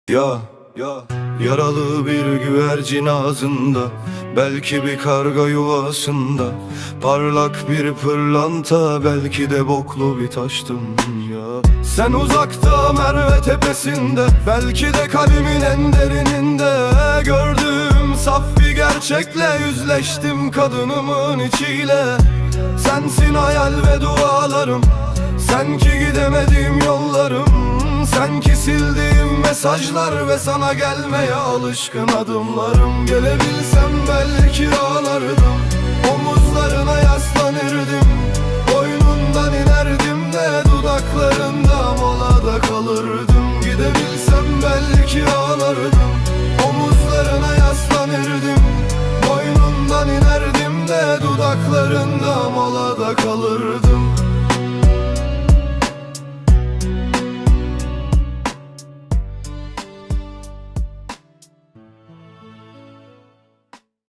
Ya yaralı bir güvercin ağzında, belki bir karga yuvasında, parlak bir pırlanta, belki de boklu bir taştım ya. Sen uzakta Merve tepesinde, belki de kalbimin en derininde, gördüğüm saf bir gerçekle yüzleştim kadınımın içiyle. Sensin hayal ve dualarım, sen ki gidemediğim yollarım, sen ki sildiğim mesajlar ve sana gelmeye alışkın adımlarım. Gelebilsem belki ağlardım, omuzlarına yaslanırdım, boynundan inerdim de dudaklarında molada kalırdım. Gidebilsem belki ağlardım, omuzlarına yaslanırdım, boynundan inerdim de dudaklarında molada kalırdım.